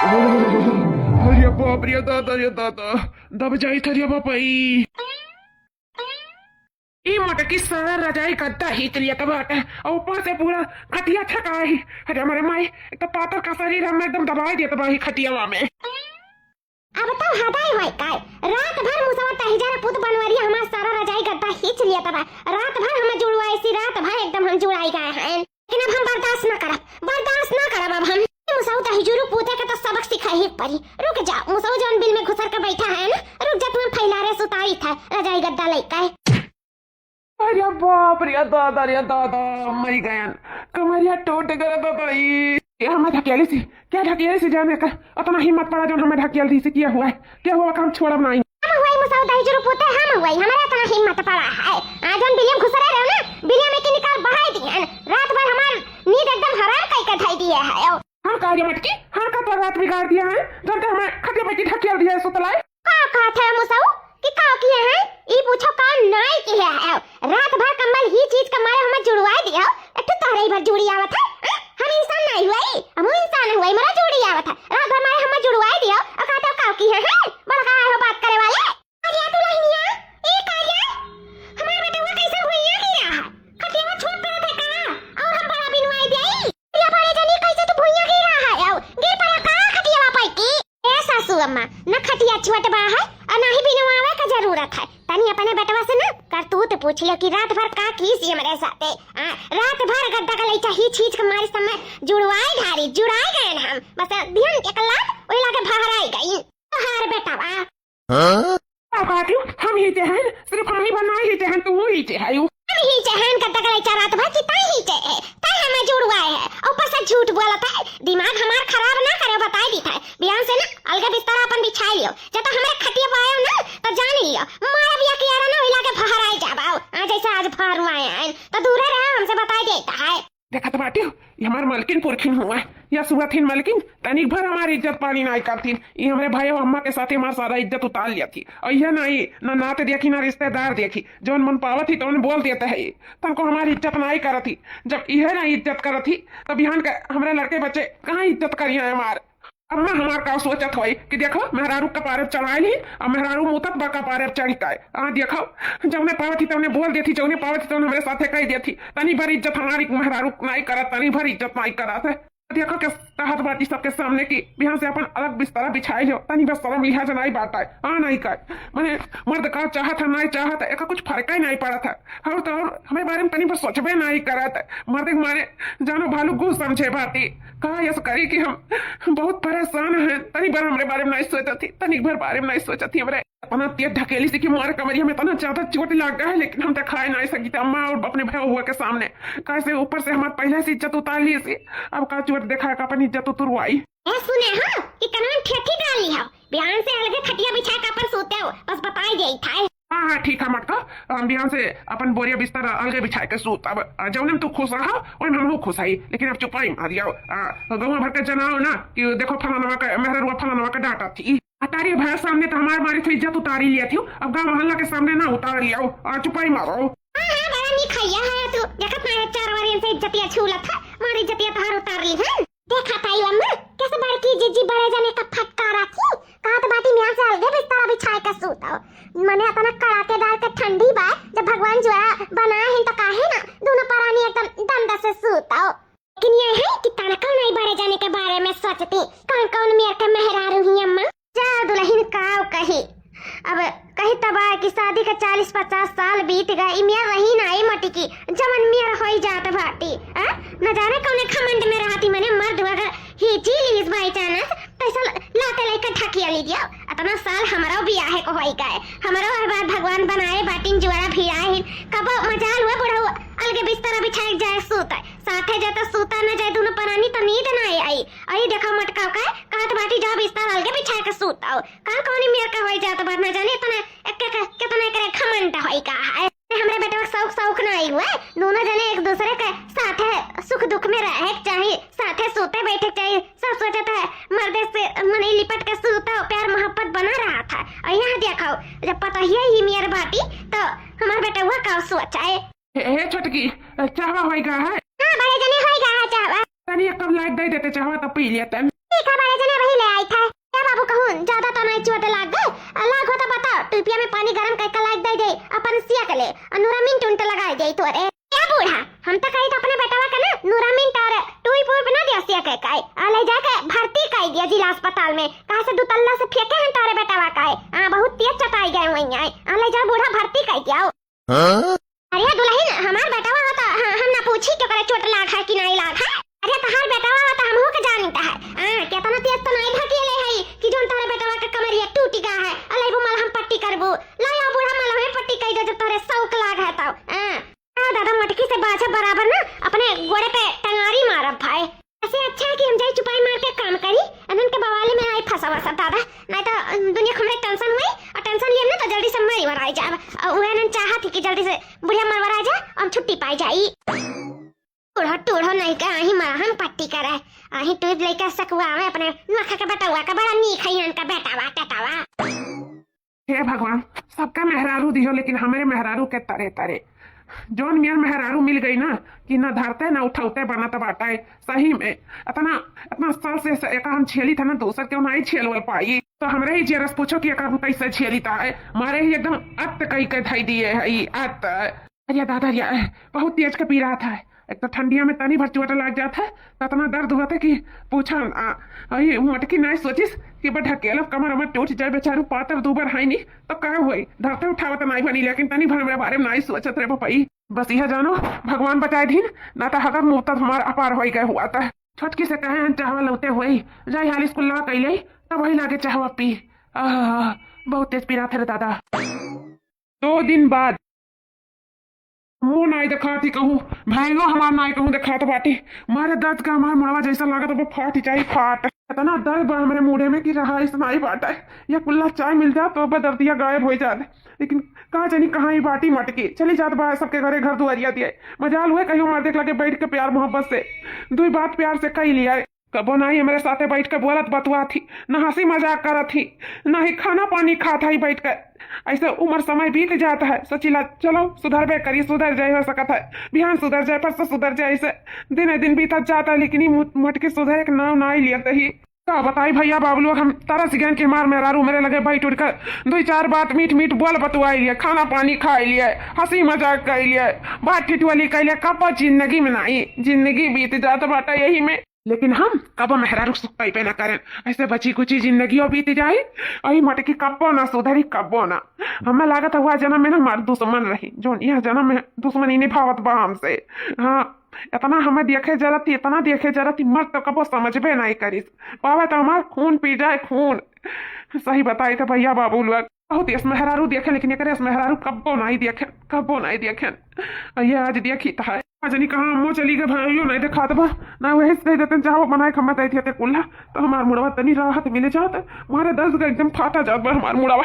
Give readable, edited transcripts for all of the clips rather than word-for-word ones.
अरे बाप रे दादा रे दादा दब जाई थरिया बापाई ई मटकी सारा रजाई गद्दा हिच लिया तब और ऊपर से पूरा खटिया थकाई। अरे हमारे माई एक तो पातर का शरीर हम एकदम दबाई दिया तबाही खटियावा में। अब तो हदाई होय काय रात भर मुसवा तहिजारा पुत बनवरिया हमार सारा रजाई गद्दा हिच लिया तबा रात भर हम जुड़वाई सी रात भर एकदम हम जुड़ाई गए हैं लेकिन अब हम बर्दाश्त न करब अब हम मुसवा तहिजुरु पुते के तो सबक सिखाई ही पड़ी। रुक जा मुसवा जौन बिल में घुसर के बैठा है ना रुक जा तुम फैला रे सुताई था रजाई गद्दा लेके। अरे बाप रे दादा मर गयन कमरिया टूट गया बाबाई। हमें ढकेली सी क्या ढकेली सी जाने का उतना हिम्मत पड़ा जो हमें ढकेल दी से किया हुआ है क्या हुआ काम छोड़ब नहीं हम हुई मुसाउ दहिजुरु पुते हम हुई हमारा इतना हिम्मत पड़ा है आज जौन बिलियम घुसरे रहो ना बिलियम में के निकाल बहाई दिए रात भर हमार नींद एकदम हराम कई के ढाई दिए है। हम कार्य मटकी हम का तो रात बिगाड़ दिया है जब हमें खटिया पे ढकेल दिया है सुतलाई का था मुसाउ कि का किए हैं ई पूछो का नहीं की है रात भर कम्बल ही चीज का मारे हमें जुड़वा दिया एक तो तारे भर जुड़ी आवत है हम इंसान नहीं हुई हम इंसान हुई मरा जुड़ी आवत है रात भर मारे हमें जुड़वा दिया और का तो का की है बड़ा का हो बात करे वाले अरे तू लहनिया ए काया हमारे बेटा वो कैसे हुई है गिरा है खटिया छोड़ पड़ा था का और हम बड़ा बिनवाई देई या बड़े जनी कैसे तू भुइया गिरा है गिर पड़ा का खटिया पाई की ए सासू अम्मा न खटिया छोट बा है और ना ही बिनवावे का जरूरत है तनी अपने बेटवा से ना कर तू तो पूछ लियो कि रात भर का कीस ये मेरे साथे रात भर गद्दा का लइटा ही चीज के मारे समय जुड़ाई गए हम बस ध्यान के कल्ला ओई लाके बाहर आई गई हार बेटावा हम ही जहन सिर्फ हम ही बना ही जहन तू ही जहायु हम ही जहन गद्दा का लइटा रात भर कितना ही है तय हमें जुड़वाए है ऊपर से झूठ बोलता है दिमाग हमार खराब ना करे बताई दी था बियान से ना अलग बिस्तर अपन बिछाई लियो जब तक हमारे खटिया पाए ना तो जान लियो मारा बिया किया ना हिला के बाहर आई जाबाओ आज ऐसे आज बाहर आए हैं तो दूर रहे हमसे बताई देता है। देखा तो बाटी ये हमारे मलकिन पुरखिन हुआ या सुबह थी मलकिन तनिक भर हमारी इज्जत पानी नहीं करती ये हमारे भाई और अम्मा के साथ ही हमारा सारा इज्जत उतार लिया थी और यह नहीं ना नाते देखी ना रिश्तेदार देखी जो मन पावत थी तो उन्हें बोल देता है तुमको हमारी इज्जत नहीं कर थी जब यह ना इज्जत कर थी तब यहाँ के हमारे लड़के बच्चे कहाँ इज्जत करी है हमारे अम्मा हमार का सोचत होई कि देखो मेहरारू का पारे चढ़ाई ली और मेहरारू मुतत बका पारे चढ़ी का देखो जब उन्हें पावत थी तो उन्हें बोल देती जो उन्हें पावत थी तो हमारे साथे कह देती तनी भर इज्जत हमारी मेहरारू नहीं करत तनी भर इज्जत नहीं करत है देखो के कहत बाटी सबके सामने की बिहार से अपन अलग बिस्तरा बिछाई लो तनी बस शर्म लिहाज नहीं बाटा है नहीं कर मैंने मर्द का चाहत है नहीं चाहत है एक कुछ फर्क ही नहीं पड़ा था और तो हमारे बारे में तनी बस सोचबे नहीं करत मर्द के मारे जानो भालू गुस्सा समझे बाटी कहा यस करी कि हम बहुत परेशान हैं तनी बार हमारे बारे में नहीं सोचा थी तनी भर बारे में नहीं सोचा थी हमारे अपना तेज ढकेली से कि मारे कमरिया में तना ज्यादा चोट लग गया है लेकिन हम तो खाए नहीं सकी थी अम्मा और अपने भाई हुआ के सामने कैसे ऊपर से हमारे पहले से इज्जत उतार ली थी अब का चोट देखा का अपनी इज्जत उतरवाई सुने हाँ कि कनन ठेठी डाल ली हो बिहान से अलग खटिया बिछा के अपन सोते हो बस बताई गई था। हाँ ठीक है मटका हम बिहान से अपन बोरिया बिस्तर अलगे बिछा के सूत अब जब तू खुश रहा और हम खुश आई लेकिन अब चुपाई मार दिया गाँव भर के जनाओ ना कि देखो फलाना का मेहरा फलाना का डांटा थी तारी भैया सामने तो हमारे मारी तो इज्जत उतारी लिया थी अब गाँव मोहल्ला के सामने ना उतार लिया चुपाई मारो खैया है तू देखा मारे चार बार से इज्जतिया छूला था मारी इज्जतिया तार उतार ली है देखा ताई अम्मा कैसे बड़की जिज्जी बड़े जाने का फटकारा थी कहा तो बाटी मियां से अलगे बिस्तर बिछाए के सूता मने अपना कड़ाकेदार के ठंडी बा जब भगवान जोड़ा बनाए हैं तो काहे ना दोनों परानी एकदम दंड से सूता लेकिन ये है कि तड़का नहीं बड़े जाने के बारे में सोचती कौन कौन मेरे के मेहरारू ही अम्मा जा दुल्हन काव कही अब कहीं तब की शादी का 40-50 साल बीत गए मियाँ रही ना मटी की जमन मियाँ हो जात भाटी न जाने कौन खमंड में रहती मैंने मर्द अगर ही चीली इस भाई चानस पैसा लाते लेकर ढकिया लीजिए इतना साल हमारा ब्याह को होई गए हमारा हर बार भगवान बनाए बाटिन जुआरा भिड़ाए कब मजाल हुआ बुढ़ा अलगे बिस्तर बिछाए जाए सूता साथे जाता सूता न जाए दोनों परानी तो नींद ना आई आई देखा मटका का काट बाटी जा बिस्तर अलगे बिछाए के सूता कहां कौन मेरे का होई जात बात न जाने इतना कितना करे खमंड होई का है हमरे बेटा शौक नहीं हुआ दोनों जने एक दूसरे के साथे सुख दुख में रहे चाहिए साथे सोते बैठे चाहिए सब सोचता है मर्दे से मने लिपट के सोता प्यार मोहब्बत बना रहा था और यहाँ देखो जब पता ही मेरे बाटी तो हमारा बेटा हुआ का सोचा है ए छोटकी चाहवा होएगा है हां बड़े जने होएगा चाहवा तनी कब लाइट दे देते चाहवा तो पी लेते ठीक है बड़े जने वही ले आई नून ज्यादा तो नहीं चोट लाग गए लाग हो तो बताओ टूपिया में पानी गरम करके लाग दे अपन सिया के ले नूरामिन टून तो लगाई दे तोरे क्या बूढ़ा हम तो कही तो अपने बेटावा का ना नूरामिन और टूई पूई बना दिया सिया के काई ले जाके भर्ती कर दिया जिला अस्पताल में कहा से दुतल्ला से फेंके हैं तारे बेटावा का बहुत तेज चटाई गए वहीं आए ले जा बूढ़ा भर्ती कर दिया अरे दुल्हन हमार बेटावा होता हम ना पूछी तो करे चोट लाग है कि नहीं लाग है अरे तहार बेटावा होता हमहू के जानता है केतना तेज तो नहीं धकेले है कि जोन तारे बेटावा के कमरिया टूटी गा है अले वो मलहम पट्टी करबू लाया बूढ़ा मलहम पट्टी कर दे जब तोरे शौक लाग है तब दादा मटकी से बाछा बराबर ना अपने गोड़े पे टंगारी मारब भाई ऐसे अच्छा है कि हम जाई चुपाई मार के काम करी अनन के बवाले में आई फसावा सब दादा नहीं तो दुनिया हमरे टेंशन हुई और टेंशन लिए ना तो जल्दी से मरी मराई जाब और उहनन चाहत कि जल्दी से बुढ़िया मरवरा जा और छुट्टी पाई जाई टूढ़ो टूढ़ो नहीं का आही हम पट्टी करे आही टूट लेके सकुआ में अपने नखा के बेटावा का बड़ा नी खइयन का बेटावा टटावा हे भगवान सबका मेहरारू दियो लेकिन हमारे मेहरारू के तरे तरे जोन मियाँ मेहरारू मिल गई ना कि ना धरते ना उठाते बनाता बाटा सही में इतना इतना साल से एक हम छेली था ना दूसर क्यों नहीं छेलवल पाई तो हमरे ही जेरस पूछो कि हम कैसे छेली था मारे ही एकदम अत कई के धई दिए है अत अरे दादा बहुत तेज का पी रहा था एक तो ठंडिया में तनी भर चोट लग जाता है तो इतना दर्द हुआ था कि पूछा मटकी नहीं सोचिस कि बट ढकेल कमर अमर टूट जाए बेचारू पातर दूबर है नहीं तो क्या हुई धरते उठावत नहीं बनी लेकिन तनी भर मेरे बारे में नहीं सोचत रे पपई बस यह जानो भगवान बचाए दिन ना तो हगर मुफ्त हमारा अपार हो गए हुआ था छोटकी से कहे चाहवा लौटे हुई जाए हाल स्कूल लगा कैले तब वही लागे चाहवा पी बहुत तेज पी रहा था रे दादा 2 दिन बाद मुंह नहीं दिखा थी कहूँ भाईलो हमार नहीं कहूँ दिखा तो बाटी मारे दर्द का हमारा मुड़वा जैसा लगा तो वो फाट चाहिए फाट इतना दर्द बा हमारे मुड़े में कि रहा इतना ही बाटा है या कुल्ला चाय मिल जाए तो दर्दिया गायब हो जाए लेकिन कहाँ जानी कहाँ ही बाटी मटकी चली जात बा सबके घरे घर दुआरिया दिए मजाल हुए कहीं मार देख लगे बैठ के प्यार मोहब्बत से 2 बात प्यार से कही लिया कबो नहीं मेरे साथे बैठ के बोलत बतवा थी न हंसी मजाक करत थी न ही खाना पानी खाता ही बैठ कर ऐसे उम्र समय बीत जाता है सोचिला चलो सुधरबे करी सुधर जाए हो सकता है बिहान सुधर जाए परसों सुधर जाए ऐसे दिन दिन बीतत जाता है लेकिन मटके सुधरे के नाम ना ही लिया ही का बताई भैया बाबू हम तरस गए के मार मेहरारू मेरे लगे बैठ उठ कर 2-4 बात मीठ मीठ बोल बतवाई लिए खाना पानी खाई लिए हंसी मजाक कर लिए बात टिटवाली कर लिए कब जिंदगी में नहीं जिंदगी बीत जाता बाटा यही में लेकिन हम कब मेहरारू सुखई पे न करें ऐसे बची कुची जिंदगी बीत जाए अही मटकी कब्बो ना सुधरी कब्बो ना हमें लागत हुआ जन्म में ना हमारे दुश्मन रही जो यह जन्म में दुश्मनी निभावत बा हमसे हाँ इतना हमें देखे जरूरत थी इतना देखे जरूरत थी मर्द तो कबो समझबे नहीं करीस पावे तो हमार खून पी जाए खून सही बताई तो भैया बाबू लोग बहुत इस मेहरारू देखे लेकिन एक मेहरारू कब्बो नहीं देखे ये आज देखी था जनी कहाँ अम्मो चली गए भाइयों नहीं देखा तो ना वही कह देते चाहो बनाए खम्मा तय थे कुल्ला तो हमार मुड़वा तनी राहत मिले जाता हमारे दर्द का एकदम फाटा जाता हमार मुड़वा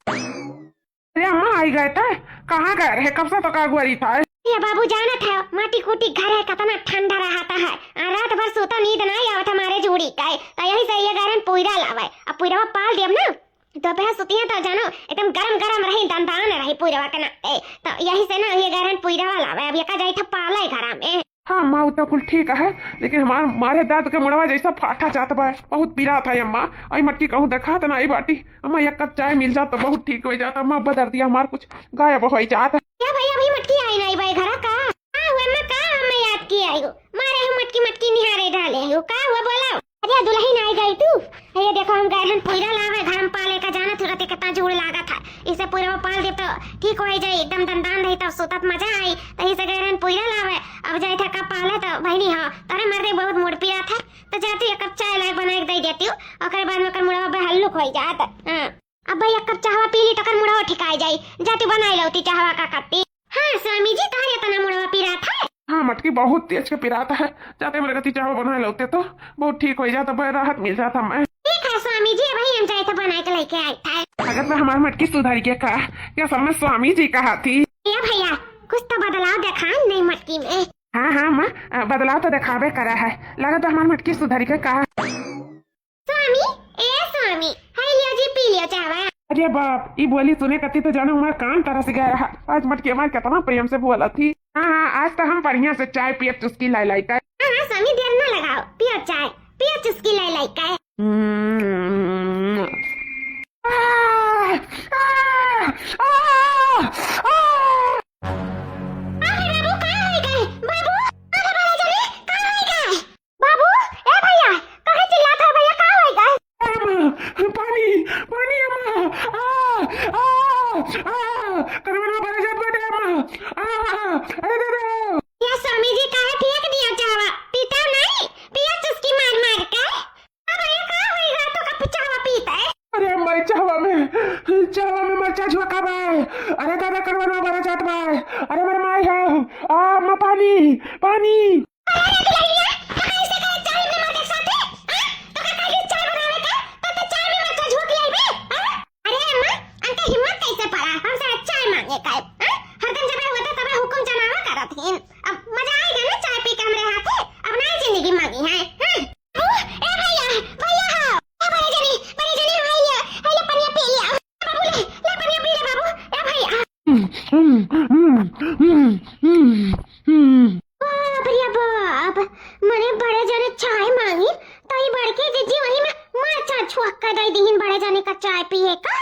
अरे अम्मा आई गए थे कहाँ गए रहे कब से तो कागुआरी था ये बाबू जाना था माटी कूटी घर है कितना ठंडा रहता है रात भर सोता नींद नहीं आवत हमारे जोड़ी का तो यही से ये गरम पूरा लावे अब पूरा पाल दियम ना दोपहर सुती है तो जानो एकदम गरम गरम रही दंदान रही पूरा के नाते तो यही से ना ये गरम पूरा लावे अब ये का जाई था पाला घर में हाँ अम्मा तो कुल ठीक है लेकिन हमारे दांत के मुड़वा जैसा फाटा जाता बा बहुत पीरा था अम्मा आई मट्टी कहूँ देखा तो नहीं बाटी अम्मा एक कप चाय मिल जाता बहुत ठीक हो जाता अम्मा बदल दिया हमार कुछ गायब हो जाता क्या भैया अभी मटकी आई नहीं भाई घर का हुआ मैं का मैं याद की आई हो मारे हम मटकी निहारे डाले हो का हुआ बोला अरे दुल्हन आई गई तू ये देखो हम गए हम पूरा लावे घर में पाले का जाना तुरंत कितना जोड़ लागा था इसे पूरा पाल दे तो ठीक हो जाए एकदम दंदान रही तब सोतत मजा आई तो इसे गए हम पूरा लावे अब जाए था का पाले तो भाई नहीं हाँ तारे मर्दे बहुत मोड़ पिया था तो जाती एक कप चाय लायक बना के दे देती हूँ और बाद में कर मुड़ा हल्लुक हो जाता अब भाई एक कप चाहवा पी ली तो कर मुड़ा ठिकाई जाई जाती बनाई लौती चाहवा का कट्टी हाँ स्वामी जी तारे इतना मुड़ा पी रहा था हाँ मटकी बहुत तेज के पिराता है जाते मेरे गति चावल बना लेते तो बहुत ठीक हो जाता बहुत राहत मिल जाता मैं ठीक है स्वामी जी भाई हम जाए तो बना के लेके आए थे अगर मैं हमारी मटकी सुधारी के कहा क्या समय स्वामी जी कहा थी भैया कुछ तो बदलाव देखा नहीं मटकी में हाँ मैं बदलाव तो दिखावे करा है लगा तो हमारी मटकी सुधारी के कहा स्वामी हाय लियो जी पी लियो चावा अरे बाप ये बोली सुने कती तो जानो हमारा कान तरह से गया रहा आज मटकी हमारे कितना प्रेम से बोला थी हाँ आज तो हम बढ़िया से चाय पिए चुस्की लाई का स्वामी देर न लगाओ पियो चाय पियो चुस्की लाई का करवना बड़ा जात बाटे अम्मा अरे दादा या स्वामी जी काहे फेंक दिया चावा पीता नहीं पिया चुस्की मार मार के अब ये का होएगा तो का चावा पीता है अरे मैं चावा में मरचा झोंका बाय अरे दादा करवना बड़ा जात बाय अरे मेरे माई है अम्मा पानी पानी अरे बिलाइया कैसे का चाय में मत साथे हां तो का खाली चाय बनावे का तो चाय में मत झोंक लाई बे अरे अम्मा अंते हिम्मत कैसे पड़ा हमसे चाय मांगे का हरदम जब होता तब हुकुम जमावा करत हिन अब मजा आएगा ना चाय पी के हमरे हाथे अब नई जिंदगी मांगी है ए भैया भैया ए बड़े जनी भैया हेले पनिया पी लिया बाबू ले पनिया पी ले बाबू ए भैया भैया बाप मने बड़े जने चाय मांगी तई बड़के जीजी वही में मरचा छुक्का दई दीन बड़े जने का चाय पिए का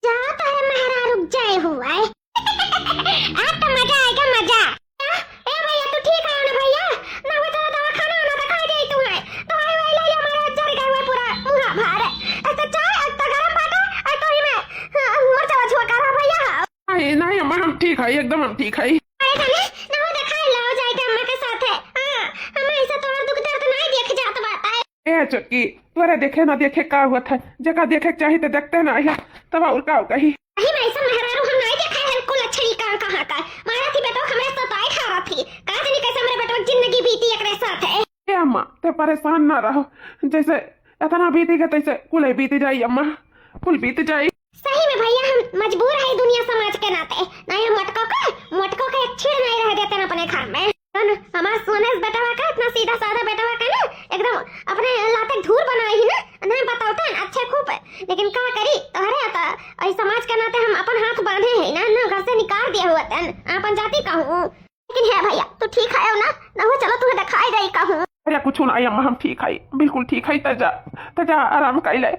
जा तारे मेहरा रुक जाए हुआ है आज तो मजा आएगा मजा ए भैया तू ठीक है ना भैया ना वो तेरा दवा खाना ना तो खा दे तू है दवाई वाई ले ले हमारा जर गया हुआ पूरा मुंह भार ऐसा चाय तो गरम बाटा और तो ही में मरचा छुक्का रहा भैया नहीं अम्मा हम ठीक है एकदम हम ठीक है अरे जाने ना वो दिखाई लाओ जाए अम्मा के साथ है हां हम ऐसा तो दुख दर्द नहीं देख जात बात है ए चुटकी तोरे देखे ना देखे का हुआ था जगह देखे चाहिए तो देखते ना है तब और का होगा ही अही मैं ऐसा मेहरारू हम नहीं देखा है कुल अच्छी कहां का मारा थी बेटा हमरे साथ आई खा रहा थी कहां से कैसे हमरे बेटा जिंदगी बीती एकरे साथ है ए अम्मा तो परेशान ना रहो जैसे इतना बीतेगा तैसे कुल बीत जाई अम्मा कुल बीत जाई सही में भैया हम मजबूर है दुनिया समाज के नाते नहीं हम मटको का एक छीड़ नहीं रह देते ना अपने घर में हमारा सोनेस बेटा का इतना सीधा साधा बेटा का ना एकदम अपने लाते धूर बनाई ही ना नहीं बताते अच्छे खूब लेकिन क्या करी तोहरे आता और समाज के नाते हम अपन हाथ बांधे हैं ना घर से निकाल दिया हुआ तन अपन जाति कहूं लेकिन है भैया तू ठीक है ना हो चलो तुम्हें दिखाई दे कहूं अरे कुछ ना अम्मा हम ठीक है बिल्कुल ठीक है तजा आराम कर ले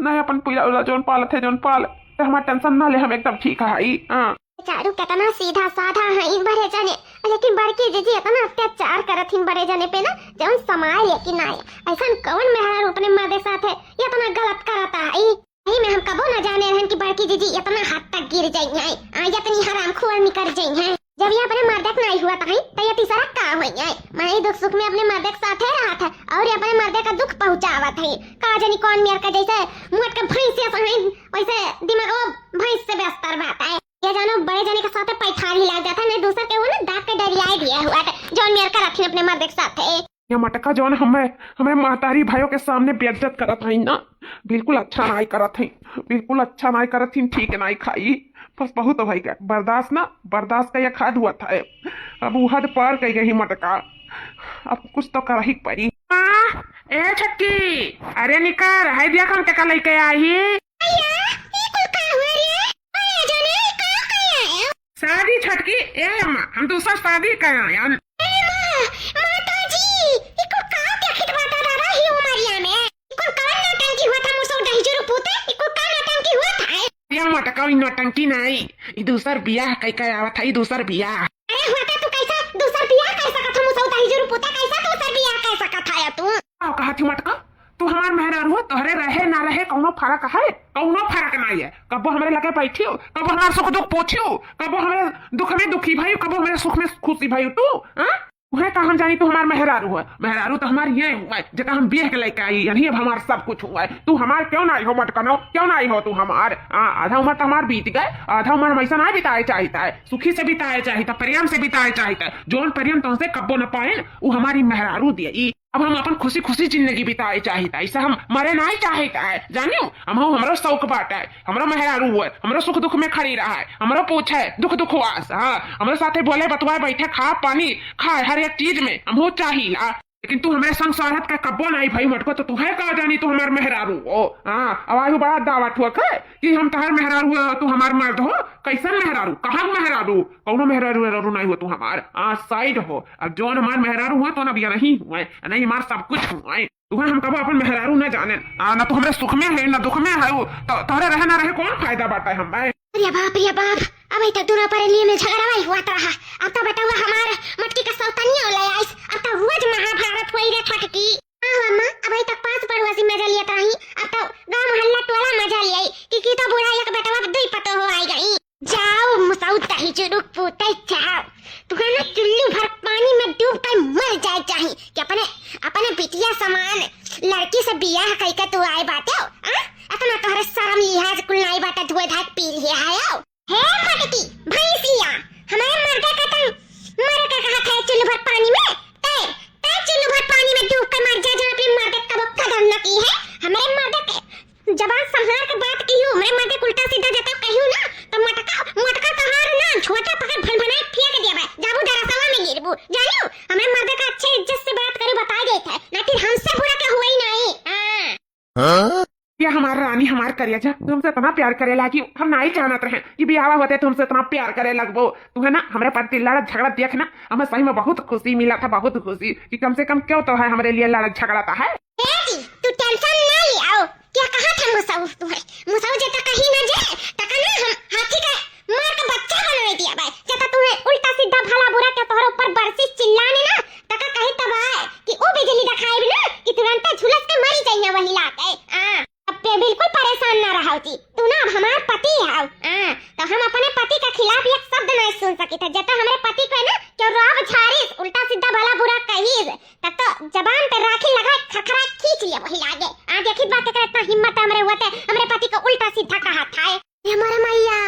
ना अपन पूरा जोन पाल थे जोन पाल हमारा टेंशन ना ले हम एकदम ठीक है हां चारू कितना सीधा साधा है इन बड़े जने लेकिन बड़की जीजी इतना अत्याचार करत हिन बड़े जने पे ना जवन समाज है कि नहीं ऐसा कौन मेहरा अपने मादे साथ है ये इतना गलत करता है यही में हम कबो न जाने रहन कि बड़की जीजी इतना हद तक गिर जाई है इतनी हरामखोर निकल जाई है जब ये अपने मर्दक नहीं हुआ था तो ये तीसरा का हुई है मैं दुख सुख में अपने मर्दक साथ रहा था और ये अपने मर्दे का दुख पहुंचावा था का जानी कौन मेर का जैसे मुंह का भैंस से वैसे दिमाग भैंस से व्यस्त रहता है ये जानो बड़े जाने के साथ पैठार ही लग जाता है नहीं दूसरा के वो ना डाक के डरियाए दिया हुआ है जॉन मेयर का रखने अपने मर्द के साथ है ये मटका जॉन हमें महतारी भाइयों के सामने बेइज्जत करत है ना बिल्कुल अच्छा नहीं करत है बिल्कुल अच्छा नहीं करत है ठीक नहीं खाई बस बहुत हो गया बर्दाश्त का ये खाद हुआ था अब वो हद पार कर गई मटका अब कुछ तो कर ही पड़ी ए छक्की अरे निकर है दिया कौन टका लेके आई शादी छटकी ए अम्मा हम दूसरा शादी कर आए हैं माताजी इको का देखत बाटा दादा ही उमरिया में इको का नौटंकी हुआ था मुसो दही जो पुते इको का नौटंकी हुआ था ये मटका इन नौटंकी नहीं ये दूसर बियाह कई आवत है दूसर बियाह अरे होता तू कैसा दूसर बियाह कर सकत हम मुसो दही जो पुते कैसा दूसर बियाह कर सकत है तू कहा थी मटका तू हमार मेहरारू हो तोहरे रहे ना रहे कौनो फर्क है कौनो फर्क नहीं है कबो हमारे लगे बैठी हो कबो हमारा सुख दुख पूछियो कबो हमारे दुख में दुखी भाई कबो हमारे सुख में खुशी भाई तू वह का हम जानी तू हमार मेहरारू है मेहरारू तो हमार ये हुआ है जगह हम बेह के लेके आई यानी अब हमार सब कुछ हुआ है तू हमार क्यों नहीं हो मटकनो क्यों नहीं हो तू हमार आधा उम्र तो हमार बीत गए आधा उम्र हम ऐसा नहीं बिताए चाहता है सुखी से बिताए चाहता प्रेम से बिताए चाहता है जोन प्रेम तुमसे कब्बो न पाए वो हमारी मेहरारू दिए अब हम अपन खुशी खुशी जिंदगी बिताए चाहता ऐसा हम मरे नहीं चाहता है जानियो हम हमारा शौक बाटा है हमारा मेहरारू है हमारा सुख दुख में खड़ी रहा है हमारा पूछा है दुख दुख वास हमारे साथे बोले बतवाए बैठे खा पानी खाए हर एक चीज में हम हो चाहिए लेकिन तू हमारे संग स्वागत का कब्बो नहीं भाई मटको तो तू है कहा जानी तू हमारे मेहरारू हो अब आयु बड़ा दावा ठोक है कि हम तहार मेहरारू हो तू हमार मर्द हो कैसन मेहरारू कहाँ मेहरारू कौनो मेहरारू नहीं हो तू हमार साइड हो अब जो हमार मेहरारू हुआ तो ना अब नहीं हुआ नहीं हमार सब कुछ हुआ है तुम्हें हम कब अपन मेहरारू न जाने ना तो हमारे सुख में है ना दुख में है वो तोहरे रहे ना रहे कौन फायदा बाटा है हमें अरे बाप अभी तक दोनों पर लिए में झगड़ा ही हुआ रहा अब तो बेटा हुआ हमारा मटकी का सौतनिया ले आइस अब तो रोज महाभारत हुई रे ठटकी अम्मा अभी तक 5 पड़ोसी मजा लिया रही अब तो गांव मोहल्ला टोला मजा ले आई कि तो बुरा एक बेटा अब दुई पतो हो आई गई लेके तू आई बाटे इतना तोहरे शर्म लिहाज कुल नहीं बाटे धोए धाक पी लिया है हे फटकी भैंसिया हमारे मर्दे का तंग मरे का कहा था चुल्लू भर पानी में ते चुल्लू भर पानी में डूब कर मर जा जहाँ पे मर्दे कब कदम न की है हमारे मर्दे के जबान संभाल के बात की हूँ मेरे मर्दे उल्टा सीधा जाता कहूँ ना तो मटका तहार ना छोटा पकड़ भनभनाए फेंक दिया भाई जाबू दरसवा में गिरबू जानियो हमारे मर्दे का अच्छे इज्जत से बात करे बता देता है ना फिर हमसे बुरा क्या हुआ ही नहीं हाँ? ये हमारा रानी हमार करिया जा तुमसे इतना प्यार करे लागी हम नहीं जानत रहे कि बियाह होते तुमसे इतना प्यार करे लगबो तुम्हें ना हमारे पति लड़त झगड़ा देख ना हमें सही में बहुत खुशी मिला था बहुत खुशी कि कम से कम क्यों तो है हमारे लिए लड़त झगड़ा था है तू टेंशन ना ले आओ क्या कहा था मुसाऊ तुम्हें मुसाऊ जता कहीं ना जाए तका ना हम हाथी का मार का बच्चा बना दिया भाई जता तुम्हें उल्टा सीधा भला बुरा के तोहरे ऊपर बरसी चिल्लाने ना तका कहीं तब आए कि ओ बिजली दिखाए भी ना कि तुरंत झुलस के मरी जाइए वही लाके अब पे बिल्कुल परेशान ना रहो जी तू ना अब हमार पति है तो हम अपने पति के खिलाफ एक शब्द नहीं सुन सकी थे जब हमारे पति को ना क्यों रोब झाड़िस उल्टा सीधा भला बुरा कहीस तब तो जबान पे राखी लगा खखरा खींच लिया वही आगे आज देखी बात करे इतना हिम्मत हमरे होते हमरे पति को उल्टा सीधा कहा था ये हमारा मैया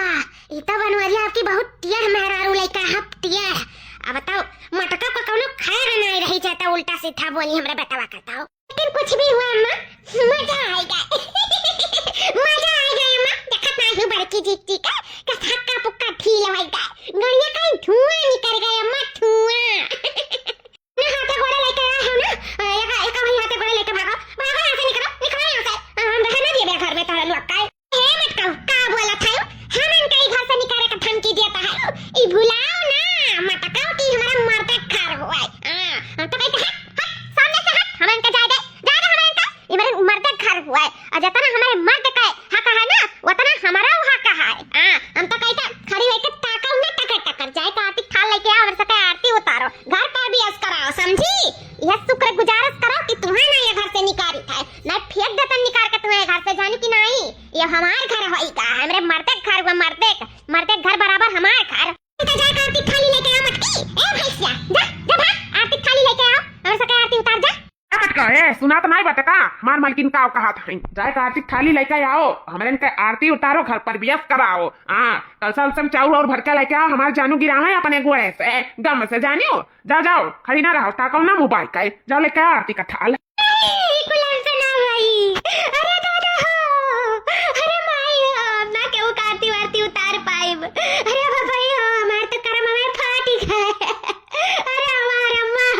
ये तो बनवरिया आपकी बहुत टियर मेहरारू लइका हप टियर अब बताओ मटका को कौनो खाए नहीं रही जाता उल्टा सीधा बोली हमरे बतावा करता हो लेकिन कुछ भी हुआ अम्मा मजा आएगा अम्मा देखत नहीं हूं बड़की जीती का हक्का पुक्का ढील होएगा गड़िया का धुआं निकल गया अम्मा धुआं ना हाथे घोड़े लेके आए हो ना एका भाई हाथे घोड़े लेके भागो यहां से निकलो यहां से हम रहने दिए मेरे घर में तारा लोग का हे मटका का बोला था हम इनके घर से निकाले का धमकी देता है ई भुलाओ ना मटका की हमारा मर्द घर हुआ है हम तो कहते हैं सामने से हट हम इनका जाए हमें इनका ये मेरे मर्द घर हुआ है और जितना हमारे मर्द का हक है ना उतना हमारा हक है हम तो कहते खड़ी होकर ताका ना टकर जाए का आरती थाल लेके आओ और सके आरती उतारो घर पर भी ऐसा कराओ समझी यह शुक्र गुजारिश करो कि तुम्हें ना ये घर से निकाली था मैं फेंक देता निकाल के तुम्हें घर से जानी कि नहीं ये हमार घर होएगा हमारे मर्द घर हुआ मर्द घर बराबर हमार घर तो जाए आरती थाली लेके आओ मटकी ए भैंसिया जा भाग आरती थाली लेके आओ और सके आरती उतार जा मटका ए सुना तो नहीं बटका हमार मालकिन का कहा था जाए कार्तिक थाली लेके आओ हमारे इनके आरती उतारो घर पर भी कराओ कल साल सब चाउर और भर के लेके आओ हमारे जानू गिरावे अपने गोड़े से गम से जानियो जाओ खड़ी ना रहो ताको ना मोबाइल का जाओ लेके आओ आरती का थाल आरती वारती उतार पाए अरे बाबा हमारे तो कर्म में फाटी गए अरे हमारा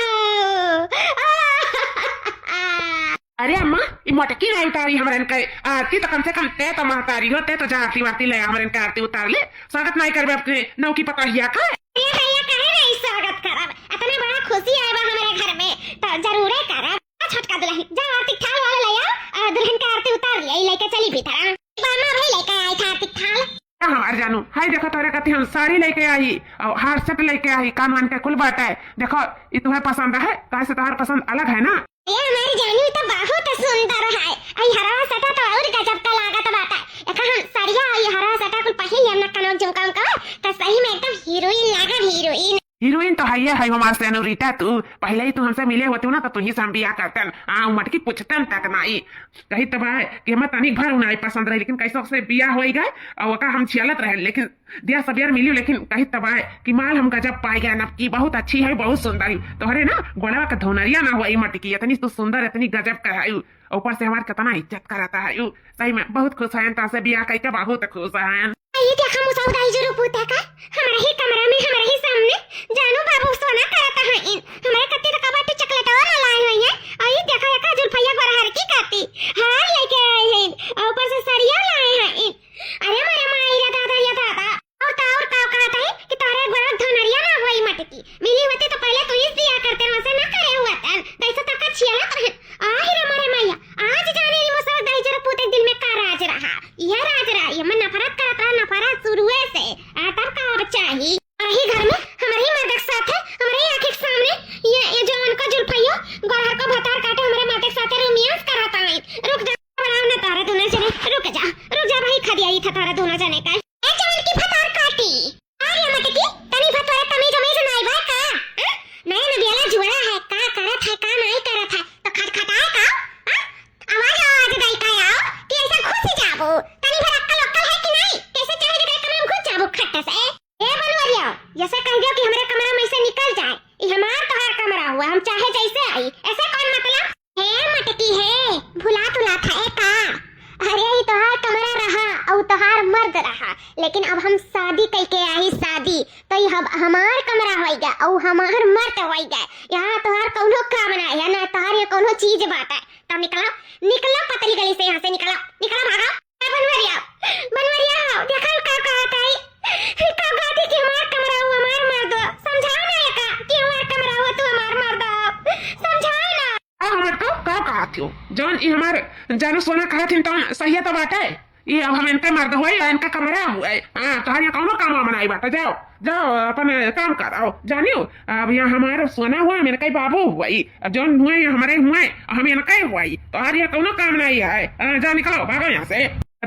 अरे अम्मा ये मटकी नहीं उतारी हमारे इनके आरती तो कम से कम ते तो महतारी होते तो जा आरती वारती ले हमारे इनके आरती उतार ले स्वागत नहीं करबे अपने नौकी पकड़िया का ये भैया कहे नहीं स्वागत करब इतना बड़ा खुशी आएगा हमारे घर में तो जरूर करब छोटका दुल्हन जा आरती थाल वाला ले आओ दुल्हन का आरती उतार ले लेके चली भीतर मामा भाई लेके आए थे आरती थाल हमार जानू हाय देखो तोरे कति हम साड़ी लेके आई और हार सेट लेके आई कान वान के कुल बात है देखो ये तुम्हें पसंद है कैसे तुम्हारा पसंद अलग है ना ये हमारी जानू तो बहुत सुंदर है आई हरा सटा तो और गजब का लागत बात है एक हम साड़िया आई हरा सटा कुल पहिल हम ना कनो झुमका का तो सही में एकदम हीरोइन लागा हीरोइन तो है हमारे सेनोरिटा तू पहले ही तू हमसे मिले होते ना तो तू ही से हम बिया करतन मटकी पूछतन तक नहीं कही तब है कि हमें तनिक भर नहीं पसंद रही लेकिन कैसे से बिया हो गए और वका हम छियलत रहे लेकिन दिया सबेर मिली लेकिन कही तब है कि माल हम गजब पाए गए ना की बहुत अच्छी है बहुत सुंदर है तोहरे ना गोड़वा का धोनरिया ना हुआ मटकी इतनी तू सुंदर इतनी गजब का है ऊपर से हमारे कितना इज्जत कराता है सही में बहुत खुश है तासे बिया कही के बहुत खुश है ये देखा मुसाऊ दाई जरूर पूछता का हमारे ही कमरा में हमारे ही सामने जानू बाबू सोना करता है इन हमारे कत्ते तो कबाटे चॉकलेट और लाई हुई है और ये देखा एक जुल्फैया गरहर की करती हां लेके आए हैं और ऊपर से सड़िया लाए हैं इन अरे मेरे माईरा दादा और का कहता है कि तारे बड़ा धनरिया ना हुई मटकी मिली होती तो पहले तो इस दिया करते वैसे ना करे हुआ था कैसा तक छिया आहे रे मेरे मैया आज जाने री मुसाऊ दाई जरूर पूछते दिल में का राज रहा यह राज रहा ये मन नफरत करता नफरत शुरू से तब का बच्चा ही ही घर में हमारे मर्द के साथ है हमारे आंख के सामने ये जवान का जुल्फैया गरहर को भतार काटे हमारे मर्द के साथ रोमांस कराता है रुक जा बनाओ ना तारा दोनों जने रुक जा भाई खदिया ही था तारा दोनों जने का ए जवान की भतार काटी अरे मटकी तनी भतोरे तमीज नहीं भाई का नया नबियाला जुड़ा है का करत है का नहीं करत है तो खटखटाए का आवाज हो तनी भर अक्कल वक्कल है कि नहीं कैसे चाहे जगह कमरा में घुस जाबो खट्टा से ए बनवरिया जैसे कह दियो कि हमारे कमरा में से निकल जाए ये हमार तोहार कमरा हुआ हम चाहे जैसे आई ऐसे कौन मतलब है मटकी है भुला तुला था ए का अरे ये तोहार कमरा रहा और तोहार मर्द रहा लेकिन अब हम शादी करके आई शादी तो ये हमार कमरा होइगा और हमार मर्द होइगा यहाँ तोहार कौनो काम ना है ना तोहार ये कौनो चीज बात है तब निकलो पतली गली से यहाँ से निकलो भागो बनवरिया बनवरिया देखो का कहता है का कहती कि हमार कमरा हो हमार मर्द समझाओ ना का कि हमार कमरा हो तू हमार मर्द समझाओ ना हमारे को का कहती हो जौन ये हमार जानू सोना कहती तो सही तो बात है ये अब हम इनके मर्द हुए या इनका कमरा हुआ है हाँ तो यहाँ कौनो काम बनाई बात जाओ जाओ अपन काम कराओ जानियो अब यहाँ हमारा सोना हुआ मेरे कई बाबू हुआ अब जौन हुए हमारे हुए हम इनका हुआ तो यहाँ कौनो काम नहीं है जा निकलो भागो यहाँ से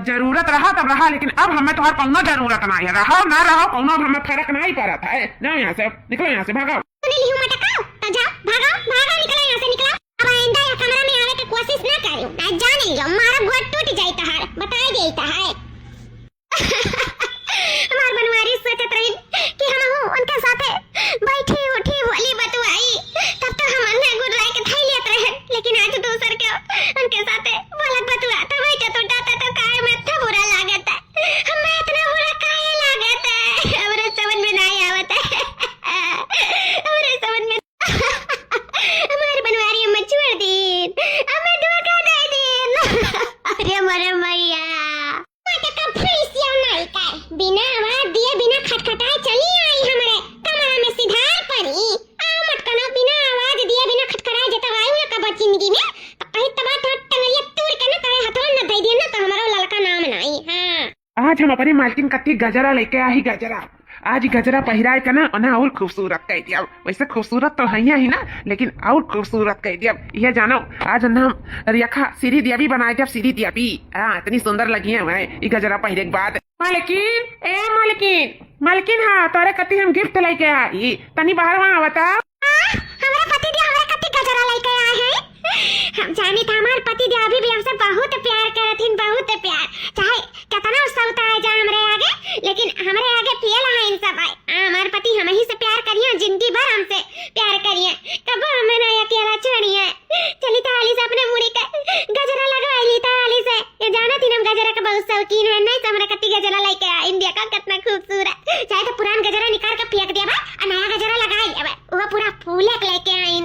जरूरत रहा तब रहा लेकिन अब हमें तो कौनो जरूरत नहीं है रहो ना रहो कौनो हमें फर्क नहीं पड़ा था जाओ यहाँ से निकलो यहाँ से भागो अब आइंदा या कमरा में आवे की कोशिश ना करियो ना जाने लो मारा गोट टूट जाई तहार बताई देता है हमार बनवारी सोचत रही कि हम हो उनके साथे बैठी उठी बोली बतवाई तब तो हम अन्ना गुड राय के थई लेत रहे लेकिन आज दूसर के उनके साथे बोलत बतवा तब ही तो डाटा तो काय में था बुरा लागत है हमें इतना बुरा काहे लागत है हमरे समझ में नहीं आवत है हमरे समझ में हमारे बनवारी अम्मा छोड़ दी हमें धोखा दे दी अरे मरे मैया माता का फैसिया नहीं का बिना आवाज दिए बिना खटखटाए चली आई हमारे कमरा में सिधार पड़ी आ मत कनो बिना आवाज दिए बिना खटखटाए जता आई ना कब जिंदगी में कहीं तबा तो टंगलिया तोड़ के ना तेरे हाथों में दे दिया ना तो हमारा लड़का नाम नहीं हां आज हम अपनी मालकिन कत्ती गजरा लेके आई गजरा आज गजरा पहिराए का ना और खूबसूरत कह दिया वैसे खूबसूरत तो है ही ना लेकिन और खूबसूरत कह दिया ये जानो आज हम रेखा सीरी दिया भी बनाए जब सीरी दिया भी इतनी सुंदर लगी है मैं ये गजरा पहले के बाद मालकिन ए मालकिन हाँ तोरे कति हम गिफ्ट लेके आई तनी बाहर वहाँ बता हमारे पति देव हमारे कति गजरा लेके आए हैं हम जाने था हमारे पति देव अभी भी हमसे बहुत प्यार करत हैं बहुत प्यार चाहे कितना सौता है जा हमरे आगे लेकिन हमरे आगे पियल है इन सब भाई हमारे पति हम ही से प्यार करिए जिंदगी भर हमसे प्यार करिए कब हमें ना अकेला छोड़िए चली थाली से अपने मुड़ी का गजरा लगवा ली थाली से ये जाना थी हम गजरा का बहुत शौकीन है नहीं हमरे कति गजरा लेके आए इंडिया का कितना खूबसूरत चाहे तो पुराना गजरा निकाल के फेंक दिया बा और नया गजरा लगा लिया बा वो पूरा फूलक लेके आई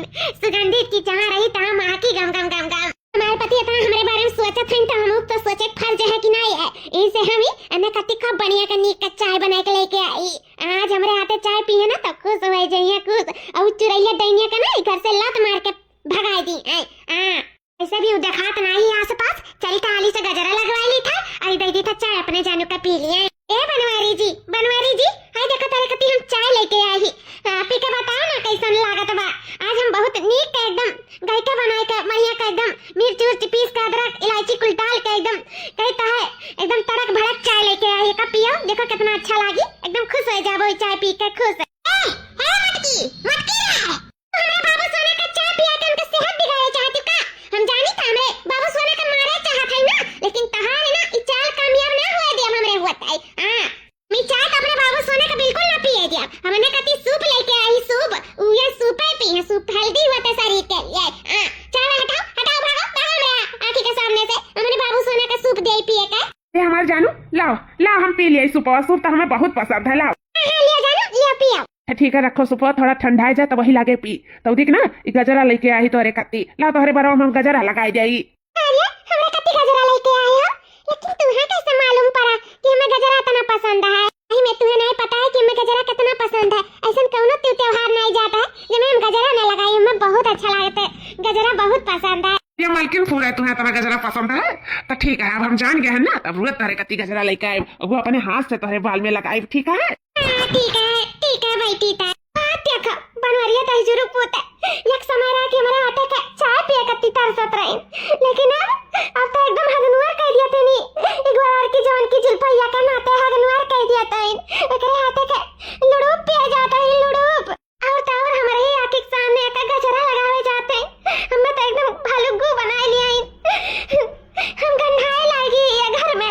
सुगंधित की जहां रही तहां महकी गम गम गम गम हमारे पति इतना हमारे बारे में सोचत हैं तो हम तो सोचे फर्ज है कि नहीं है इनसे हम ही अन्य कति खूब बढ़िया का नीक का चाय बना के लेके आई आज हमारे हाथे चाय पिए ना तो खुश हो जाइए खुश और चुरैया दैनिया का ना घर से लात मार के भगा दी ऐसे भी दिखात नहीं आस पास चल थाली से गजरा लगवा ली था और दे दी था चाय अपने जानू का पी लिए ए बनवारी जी हाय देखो तारे कति हम चाय लेके आई ही पी के बताओ ना कैसन लागत बा आज हम बहुत नीक एकदम गईका बनाए का बढ़िया का एकदम मिर्च उर्च पीस का अदरक इलायची कुल डाल के एकदम कहता है एकदम तड़क भड़क चाय लेके आई का पियो देखो कितना अच्छा लागी एकदम खुश हो जाबो चाय पी के खुश मटकी हमारे बाबू सोने का चाय पिया के उनका सेहत बिगाड़े चाहती का हम जानी था हमरे बाबू सोने का मारे चाहत है ना लेकिन तहां है ना ई चाल कामयाब ना हुए दिया हमरे हुआ है मी चाय तो अपने बाबू सोने का बिल्कुल ना पिए दिया हमने कति सूप लेके आई सूप ये सूप है पी सूप हेल्दी होता है शरीर के लिए चाय हटाओ भागो मेरा आंखी के सामने से हमने बाबू सोने का सूप दे पिए का ये हमारे जानू लाओ हम पी लिए सूप तो हमें बहुत पसंद है लाओ ले जानू ले पियो ठीक है रखो सुपो थोड़ा ठंडा जाए तो वही लागे पी तो देख ना गजरा लेके आई तोरे कत्ती ला तोहरे बरवा हम गजरा लगाई जाई अरे हमरे कत्ती गजरा लेके आए हो लेकिन तुम्हें कैसे मालूम पड़ा कि हमें गजरा इतना पसंद है नहीं मैं तुम्हें नहीं पता है कि हमें गजरा कितना पसंद है ऐसा कौनो त्योहार नहीं जाता है जब हम गजरा न लगाई हमें बहुत अच्छा लगता है गजरा बहुत पसंद है ये मालकिन पूरा तुम्हें तुम्हें गजरा पसंद है तो ठीक है अब हम जान गए हैं ना तब रोज तारे कत्ती गजरा लेके आए वो अपने हाथ से तुम्हारे बाल में लगाई ठीक है भाई ठीक है देखो बनवरिया तई जुरु पोता एक समय रहा कि हमारे हाथे का चाय पिए कत्ती तरसत रही लेकिन अब तो एकदम हगनुआर कह दिया तनी एक बार की जवान की जुल्फैया का नाते हगनुआर कह दिया तई एकरे हाथे का लुड़ूप पिए जाता है लुड़ूप और तो और हमारे ही आंख के सामने का गजरा लगावे जाते हैं हमें तो एकदम भालुगू बना लिया हम गंधाए लागी ये घर में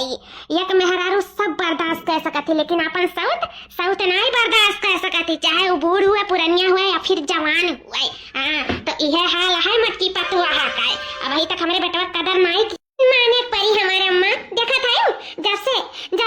जाई। एक मेहरारू सब बर्दाश्त कर सकती लेकिन अपन साउथ नहीं बर्दाश्त कर सकती, चाहे वो बूढ़ हुए पुरनिया हुए या फिर जवान हुए। हाँ तो यह हाल है मटकी पतुआ का। अब अभी तक हमारे बेटवा कदर नहीं माने परी हमारे अम्मा। देखा था जब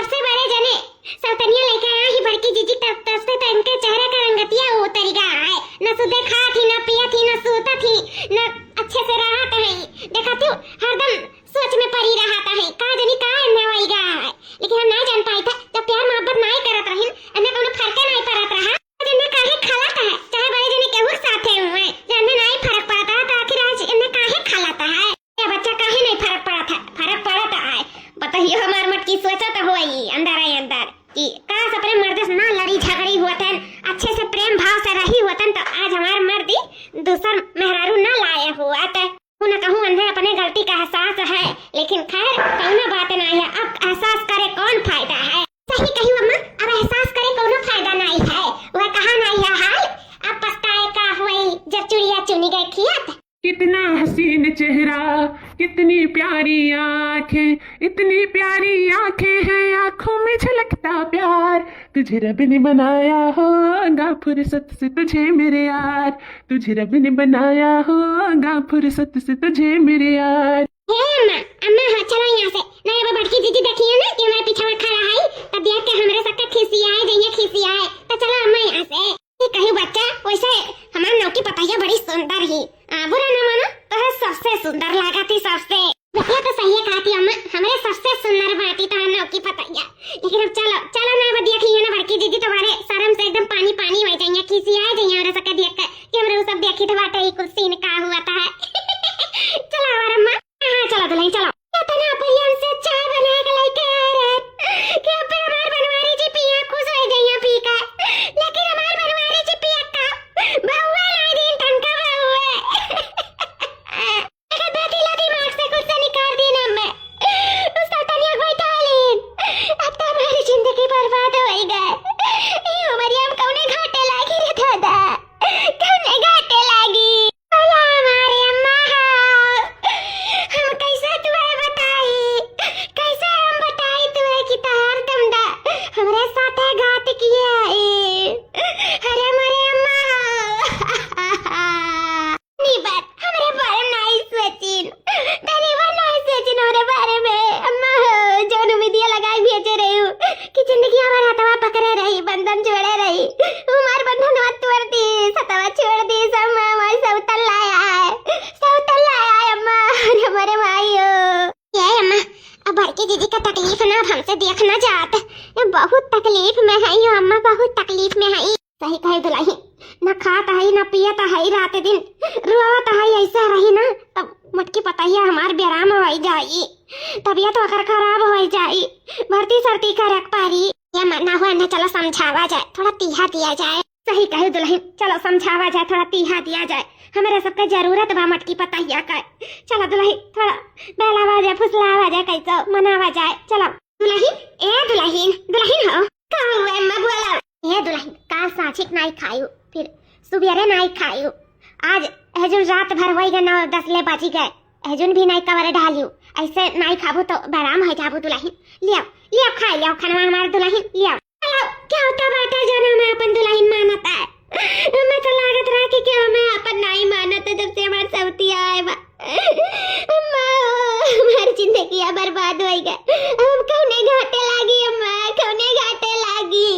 से बड़े जने सौतनिया लेके आया ही बड़की जीजी तब से तो इनके चेहरे का रंगतिया वो तरीका है, न सुधे खा थी न पिया थी न सोता थी न अच्छे से रहा है। देखा तू हरदम सोच में पड़ी रहा है का जनी का अन्ना वही गा है, लेकिन हम नहीं जान पाई था जब प्यार मोहब्बत नहीं करत रहिन अन्ना कोनो फर्क नहीं पड़त रहा। जने काहे खालाता है चाहे बड़े जने केहू साथे हुए जने नहीं फर्क पड़ता तो आखिर आज अन्ना काहे खालाता है। ये बच्चा काहे नहीं फर्क पड़ता है बताइए। हमार मटकी सोचा तो होई अंदर कि काश अपने मर्द से ना लड़ी झगड़ी होतन, अच्छे से प्रेम भाव से रही होतन तो आज हमार मर्दी दूसर मेहरारू ना लाया हुआ तो न कहूँ अंधे अपने गलती का एहसास है, लेकिन खैर कौनो बात नहीं है। अब एहसास करे कौन फायदा है। सही कही अम्मा, अब एहसास करे कौनो फायदा नहीं है। वह कहा नहीं है हाल अब पछताए का हुई जब चुड़िया चुनी गई खियात। कितना हसीन चेहरा कितनी प्यारी आंखें, इतनी प्यारी आंखें हैं आंखों में झलकता प्यार। तुझे रब ने बनाया होगा फुर्सत से तुझे मेरे यार, तुझे रब ने बनाया होगा फुर्सत से तुझे मेरे यार। अम्मा हाँ चलो यहाँ से नहीं। अब बड़की दीदी देखिए ना कि हमारे पीछे में खड़ा है तब देख के हमरे सबके खिसी आए तो चलो अम्मा यहाँ से। कहीं बच्चा वैसे हमारे नौकी पतैया बड़ी सुंदर ही बुरा न मानो तो है सबसे सुंदर लगा थी सबसे। ये तो सही कहा थी अम्मा, हमारे सबसे सुंदर बाती तो है नौकी पतैया। लेकिन अब चलो ना अब देखिए ना बड़की दीदी तुम्हारे शर्म से एकदम पानी हो जाएंगे खिसी आ जाएंगे और सबके देख कर कि हमरे वो सब देखी तो बात है कुछ सीन का हुआ था। चलो हमारा अम्मा हाँ चलो दुल्हन चलो। तना अपन से चाय बना के लेके आ रहे कि अब हमार बनवारी जी पिया खुश हो जाइए पी का, लेकिन हमार बनवारी जी पिया का बहुआ नहीं दिन टंका बहुआ अगर बेटी ला दिमाग से कुछ से निकाल दी ना मैं उस तनिया कोई तालीन अब तो हमारी जिंदगी बर्बाद हो गई। ये हमारी हम कौने घाटे लागी रे दादा, कौने घाटे लागी हमारे अम्मा। हम कैसे तुम्हें बताई कैसे हम बताई तुम्हें कि तार दमदा हमरे साथे घात किया है। अरे हमारे अम्मा नहीं बात हमरे बारे नहीं सोचिन पहली बार नहीं सोचिन हमरे बारे में अम्मा। जो उम्मीदियां लगाई भेजे रही हूँ कि जिंदगी हमारे हथवा पकड़े रही बंधन जोड़े रही, हमारे बंधन मत तोड़ दी सतवा छोड़ दी सब हमारे सब तल्लाया है अम्मा। हमारे भाइयों ये अम्मा अब बड़की दीदी का तकलीफ ना अब हमसे देखना चाहते, ये बहुत तकलीफ में है यो अम्मा, बहुत तकलीफ में है। सही कहे दुल्हन न खाता है न पियता है रात दिन रोता है ऐसा रही ना तब मटकी पतैया हमार बेराम हो जाई, तबीयत अगर खराब हो जाई भर्ती सर्ती का रख पारी। ये मना हुआ न चलो समझावा जाए थोड़ा तीहा दिया जाए। सही कहे दुल्हन चलो समझावा जाए थोड़ा तीहा दिया जाए, हमारे सबका जरूरत बा मटकी पतैया का। चलो दुल्हन थोड़ा बहलावा जाए फुसलावा जाए कैसे मनावा जाए। चलो दुल्हन हो का हुआ अम्मा बोला ये दुल्हन काल साचिक नहीं खायू फिर सुबेरे नहीं खायू आज हजून रात भर हो गए 9-10 ले बज गए हजून भी नहीं कवर डालियो ऐसे नहीं खाबू तो बराम हो जाबू। दुल्हन लिया खा लिया खाना हमारे दुल्हन लिया क्या होता बाटा जाना मैं अपन दुल्हन मानता है। मैं तो लागत रहा कि क्या मैं अपन नहीं मानता जब से हमारे सौती आए बा अम्मा हमारी जिंदगी बर्बाद हो गई। हम कौने घाटे लागी अम्मा कौने घाटे लागी,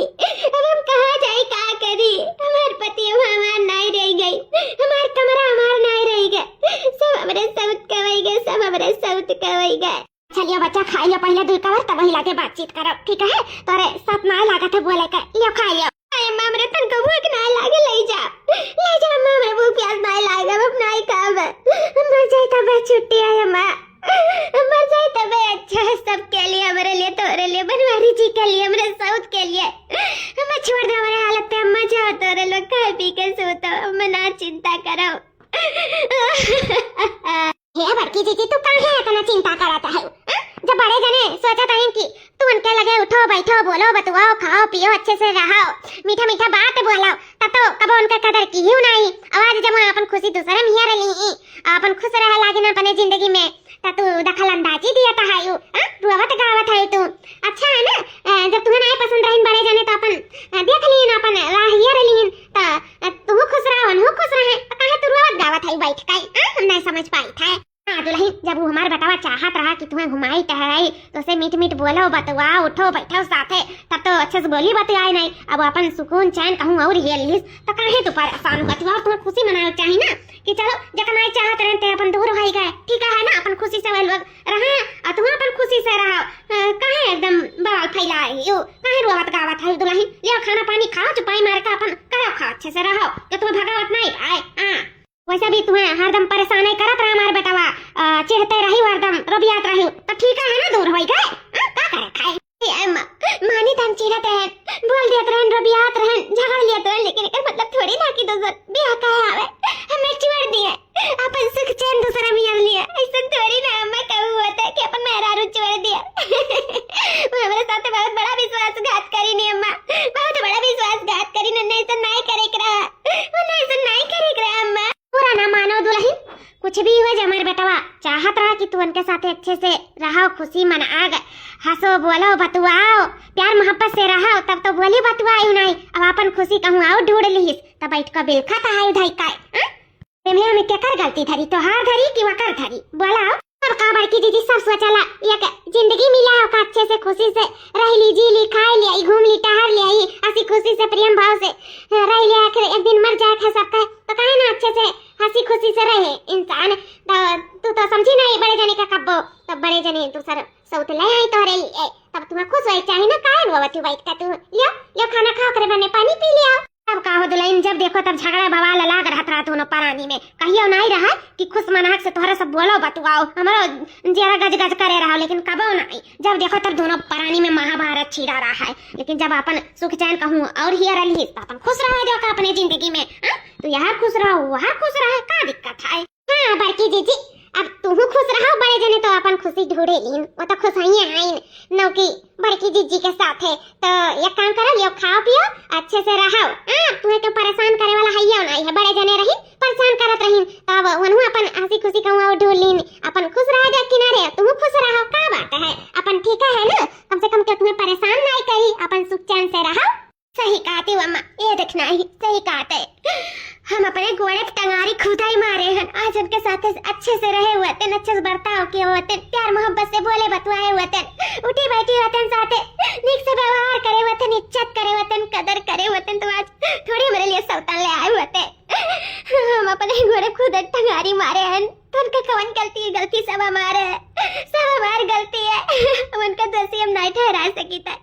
अब हम कहाँ जाए का करी। हमारे पति हमार नहीं रह गई, हमार कमरा हमार नहीं रह गए, सब हमारे सौत कवई गए सब हमारे सौत कवई गए। चलिए बच्चा खा लियो पहले दूध कवर तब महिला के बातचीत करो ठीक है। तोरे साथ ना लगा था बोले का लियो खा लियो। अम्मा हमरे तन को भूख ना लागे ले जा अम्मा हमरे भूख प्यास ना लागे अब नहीं खाब मर जाए तब छुट्टी है अम्मा मर जाए तब अच्छा है सबके लिए हमारे लिए तोरे लिए बनवारी जी के लिए हमारे साउथ के लिए। अम्मा छोड़ दो हमारे हालत पे अम्मा जाओ तोरे लोग खा पी के सोतो अम्मा ना चिंता करो। हे बड़की दीदी तू कहाँ है इतना चिंता कराता है जब बड़े जने सोचा था कि तू उनके लगे उठो बैठो बोलो बतुआओ खाओ पियो अच्छे से रहो मीठा मीठा बात बोलो तब तो कब उनका कदर की ही नहीं। आवाज जब अपन खुशी दूसरे में हिया रही अपन खुश रह लागे ना अपने जिंदगी में ता तू दखल अंदाजी दिया था हायू रुआवत गावत है तू अच्छा है ना जब तुम्हें नहीं पसंद रहीन बड़े जाने तो अपन देख लीन अपन राहिया रहीन ता तू खुश रहो हम खुश रहे तो काहे तू रुआवत गावत है बैठ के हम नहीं समझ पाई था हाँ दुल्हन जब वो हमार बेटावा चाहत रहा कि तुम्हें घुमाई टहराई तो उसे मीठ मीठ बोलो बतवा उठो बैठो साथे तब तो अच्छे से बोली बतियाई नहीं अब अपन सुकून चैन कहूँ और हिलिस तो काहे तू परेशान हुआ तू और तुम्हें खुशी मनाए चाहिए ना कि चलो जखन आई चाहत रहते अपन दूर हो गए ठीक है ना अपन खुशी से वह लोग रहे और तुम अपन खुशी से रहो काहे एकदम बवाल फैलाए यो काहे रोवत गावत है दुल्हन लियो खाना पानी खाओ चुपाई मार के अपन करो खाओ अच्छे से रहो कि तुम्हें भगावत नहीं आए हाँ वैसे भी तुम्हें हरदम परेशान करत रहा हमारे बेटावा चेहते रही हरदम रबियात रही तो ठीक है ना दूर हो गए का करे खाए मानी तन चिरत रहन बोल दियत रहन रबियात रहन झगड़ लियत रहन लेकिन एकर मतलब थोड़ी ना कि दूसर बियाह काहे आवे हमें छोड़ दिए अपन सुख चैन दूसरा मिल लिया ऐसा थोड़ी ना मैं कहूं होता कि अपन मेहरारू छोड़ दिया वो हमारे साथ बहुत बड़ा विश्वासघात करी नी अम्मा बहुत बड़ा विश्वासघात करी न नहीं तो नहीं करे करा वो नहीं तो नहीं करे करा अम्मा पूरा ना मानो दुल्हन कुछ भी हो जाए हमारे बेटावा चाहत रहा कि तू उनके साथ अच्छे से रहो खुशी मना गए हंसो बोलो बतुआओ प्यार मोहब्बत से रहो तब तो बोली बतुआई नहीं अब अपन खुशी कहूँ आओ ढूंढ लीस तब बैठ कर बिल खाता है उधाई का मेरा में क्या कर गलती धरी तो हार धरी कि वकर धरी बोला और का बड़की दीदी सब सोचला एक जिंदगी मिला हो का अच्छे से खुशी से रह ली जी ली खाई ली घूम ली टहर ली हंसी खुशी से प्रेम भाव से रह लिया आखिर एक दिन मर जाए सबका तो कहे ना अच्छे से हंसी खुशी से रहे इंसान तू तो समझी नहीं बड़े जने का कब्बो तब बड़े जने तू सर सौत ले आई तो रे तब तुम्हें खुश होई चाहिए ना काहे वो तू बैठ का तू लियो खाना खाओ करे बने पानी पी लिया अब का हो दुल्हन जब देखो तब झगड़ा बवाल लाग रहा दोनों परानी में कहियो नहीं रहा कि खुश मनाहक से तोहरा सब बोलो बतुआओ हमारा जरा गज गज करे रहा लेकिन कबो नहीं जब देखो तब दोनों परानी में महाभारत छिड़ा रहा है लेकिन जब अपन सुख चैन कहूँ और हियर रही तो अपन खुश रहा जो का अपने जिंदगी में तो यहाँ खुश रहो वहाँ खुश रहे का दिक्कत है हाँ बड़की जीजी अब तुम खुश रहो बड़े जने तो अपन खुशी ढूंढे लीन वो तो खुश ही आइन नौकी बड़की जीजी के साथ है तो एक काम करो लियो खाओ पियो अच्छे से रहो तुम्हें तो परेशान करे वाला है नहीं है बड़े जने रही परेशान करत रही तब वनु अपन हंसी खुशी कहूँ और ढूंढ लीन अपन खुश रह जा किनारे तुम खुश रहो का बात है अपन ठीक है ना कम से कम तो तुम्हें परेशान नहीं करी अपन सुख चैन से रहो सही कहती हो अम्मा ये देखना ही सही कहते हम अपने घोड़े टंगारी खुदा ही मारे हैं आज उनके साथ अच्छे से रहे हुए थे अच्छे से बर्ताव किए हुए थे प्यार मोहब्बत से बोले बतवाए हुए थे उठी बैठी हुए थे साथे निक से व्यवहार करे हुए थे इज्जत करे हुए थे कदर करे हुए थे तो आज थोड़ी मेरे लिए सौतन ले आए हुए थे हम अपने घोड़े खुद टंगारी मारे हैं तो उनका कौन गलती सब हमारे सब हमारी गलती है उनका दोषी हम नहीं ठहरा सकी था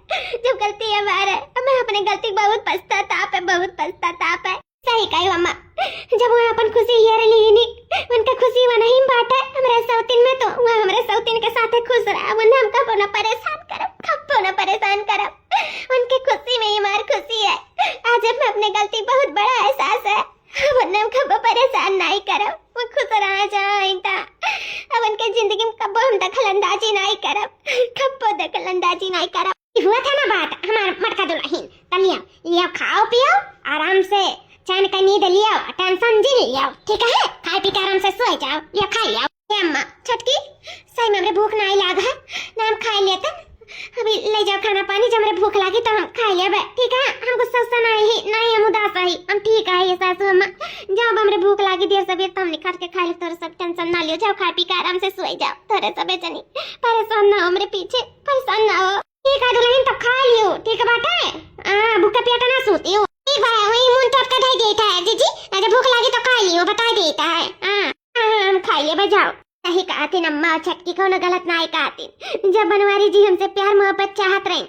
जब गलती हमारे हमें अपने गलती बहुत पछताताप है सही कही अम्मा जब वो अपन खुशी हियर ली उनका खुशी वो नहीं बात है हमारे सौतीन में तो वो हमारे सौतीन के साथ खुश रहा वो हम कब ना परेशान करब उनके खुशी में ही हमारी खुशी है आज अब अपने गलती बहुत बड़ा एहसास है वरना हम कब परेशान नहीं करब वो खुश रहा जाएगा अब उनके जिंदगी में कब हम दखलंदाजी नहीं करब हुआ था ना बात हमारा मटका दुल्हन तलिया लिया खाओ पियो आराम से चैन का नींद लिया टेंशन जी लिया ठीक है खाए पी के आराम से सो जाओ या खा लिया अम्मा छटकी सही में हमरे भूख नहीं लाग है ना हम खा लेते अभी ले जाओ खाना पानी जब हमरे भूख लगी तो हम खा लेबे ठीक है हमको सोचना नहीं हम उदास रही हम ठीक है ये सासू अम्मा जब हमरे भूख लगी देर से तो हम निकाल के खा ले तोरे सब टेंशन ना लियो जाओ खा पी के आराम से सो जाओ तोरे सब जनी परेशान ना हो हमरे पीछे परेशान ना हो ठीक है दुल्हन तो खा लियो ठीक है बाटे भूखे पेट ना सोती हो ठीक है वही मुंह टप के दे देता है जीजी जब भूख लगी तो खा लियो बता देता है हम खा ले बजाओ सही कहती अम्मा छटकी को गलत नहीं कहती जब बनवारी जी हमसे प्यार मोहब्बत चाहत रहे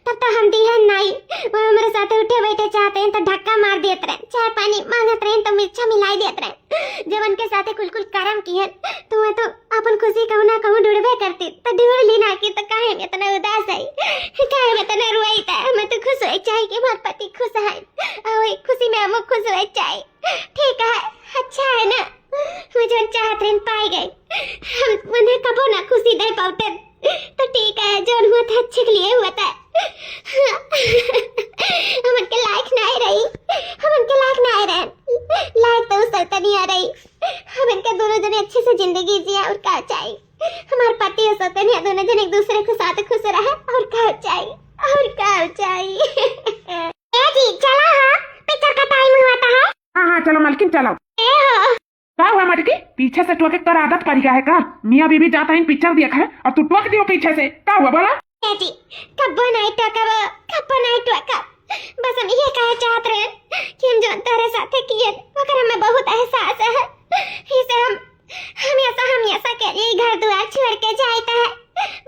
तब तो हम दिहन नहीं वो हमारे साथ उठे बैठे चाहते हैं तो धक्का मार देते रहे चाय पानी मांगत रहे तो मिर्चा मिलाई देते रहे जब उनके साथ कुल कर्म किए तो मैं तो अपन खुशी कहूँ ना कहूँ ढूंढबे करती तो ढूंढ ली ना की तो काहे में इतना उदास है काहे में इतना रोई था मैं तो खुश हो चाहिए कि हमारे पति खुश है और खुशी में हम खुश हो चाहिए ठीक है अच्छा है ना मुझे चाहत रहे पाई गए हम उन्हें कबो ना खुशी दे पाते तो ठीक है जो हुआ था अच्छे के लिए हुआ था हम उनके लायक नहीं रही लायक तो उस नहीं आ रही हम इनके दोनों जने अच्छे से जिंदगी जिया और क्या चाहिए हमार पति और सतन है दोनों जन एक दूसरे के साथ खुश रहे और क्या चाहिए और क्या चाहिए। ए जी चला हाँ पिक्चर का टाइम हुआ था है। हाँ हाँ चलो मालकिन चलो। ए हो क्या हुआ मटकी पीछे से टोके कर आदत पड़ गया है का? मियाँ बीबी जाता है पिक्चर देखा है और तू टोक दियो पीछे से, क्या हुआ बोला? ए जी कब नहीं टोका बस हम ये कहना चाहते रहे कि हम जो तेरे साथ किए मगर हमें बहुत एहसास है इसे हम हमेशा के लिए घर द्वार छोड़ के जाता है।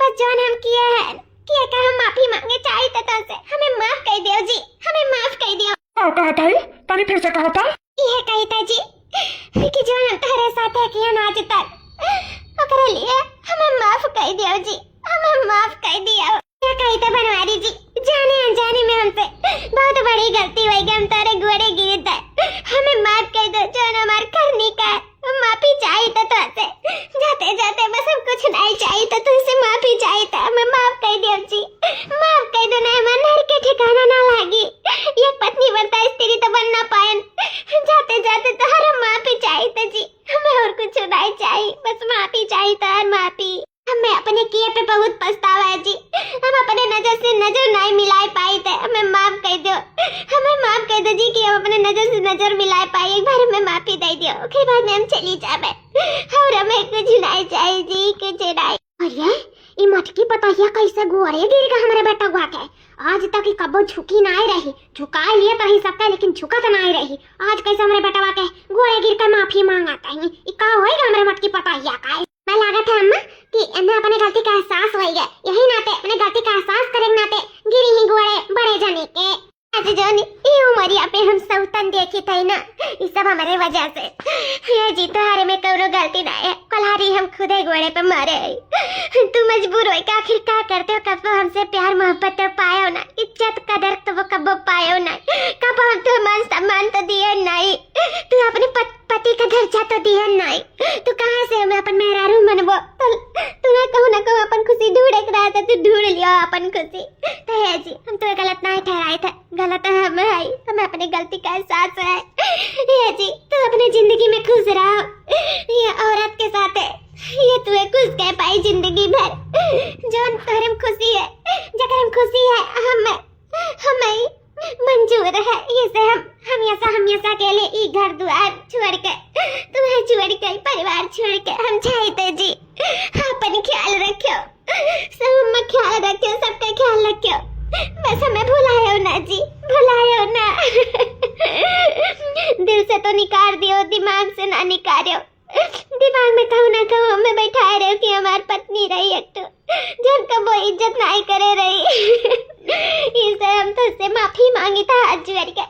बस जो हम किए का हम माफी मांगे चाहते तो से हमें माफ कर दियो जी, हमें माफ कर दियो। क्या कहा था ये? तनी फिर से कहा था? ये कहता जी कि जो हम तेरे साथ किया ना आज तक ओकरे लिए हमें माफ कर दियो जी, हमें माफ कर दियो। ये कहता बनवारी जी जाने अनजाने में हमसे बहुत बड़ी गलती हुई कि हम तारे घोड़े गिरे थे, हमें माफ कर दो। जो हमारे करने का माफी चाहिए तो से जाते जाते बस हम कुछ नहीं चाहिए तो तुझसे माफी चाहिए था, हमें माफ कर दियो जी, माफ कर दो ना हमारे नर के ठिकाना ना लागी। एक पत्नी बनता स्त्री तो बन ना पाए, जाते जाते तो हर माफी चाहिए था जी, हमें और कुछ नहीं चाहिए बस माफी चाहिए था हर माफी। हमें अपने किए पे बहुत पछतावा है जी, हम अपने नजर से नजर नहीं मिला पाए थे, हमें माफ कर दो, हमें माफ कर दो जी कि हम अपने नजर से नजर मिला पाए। एक बार हमें माफी दे दियो उसके बाद में हम चली जावे और हमें कुछ नहीं चाहिए जी, कुछ नहीं। अरे ये मटकी बताइए कैसे गोरे गिर गया हमारे बेटा गुआ के, आज तक ही कबो झुकी नहीं रही, झुका लिया तो ही सबका लेकिन झुका तो नहीं रही। आज कैसे हमारे बेटा के गोरे गिर कर माफी मांगा कहीं का होएगा हमारे मटकी बताइए का? मैं लागत है अम्मा कि हमें अपने गलती का एहसास हो गया, यही नाते अपने गलती का एहसास करेंगे नाते गिरी ही गोड़े बड़े जाने के। आज जोनी ये उमरिया पे हम सौतन देखी थे ना, ये सब हमारे वजह से। ये जी तुम्हारे में कौनो गलती नहीं है, कलहारी हम खुद ही गोड़े पे मरे। तू मजबूर हो के आखिर क्या करते हो? कब हमसे प्यार मोहब्बत तो पायो ना, इज्जत कदर तो वो कब पायो ना, कब हम तो मान सम्मान तो दिए नहीं, तू अपने पति का दर्जा तो दिया नहीं, तू कहाँ से हमें अपन मेहरारू मनबो? तुम्हें कहूँ ना कहूँ अपन खुशी ढूंढ रहा था, तू ढूंढ लिया अपन खुशी। तो है जी हम तुम्हें गलत नहीं ठहराए थे, गलत है हमें अपनी गलती का एहसास है। ये जी तू अपनी जिंदगी में खुश रहो, ये औरत के साथ है ये तुम्हें खुश कह पाई जिंदगी भर। जो तुम खुशी है जगह हम खुशी है हमें मंजूर है, इसे हम हमेशा के लिए ई घर द्वार छोड़ के तुम्हें छोड़ के परिवार छोड़ के हम चाहते जी। अपन ख्याल रखो, सब ख्याल रखो, सबका ख्याल रखो, बस हमें भुलायो ना जी, भुलायो ना। दिल से तो निकाल दियो, दिमाग से ना निकालो। दिमाग में कहूँ ना कहूँ हमें बैठाए रहो कि हमारी पत्नी रही एक तो जन का वो इज्जत नहीं करे रही। इसे हम तो से माफी मांगी था हाथ जोड़ के,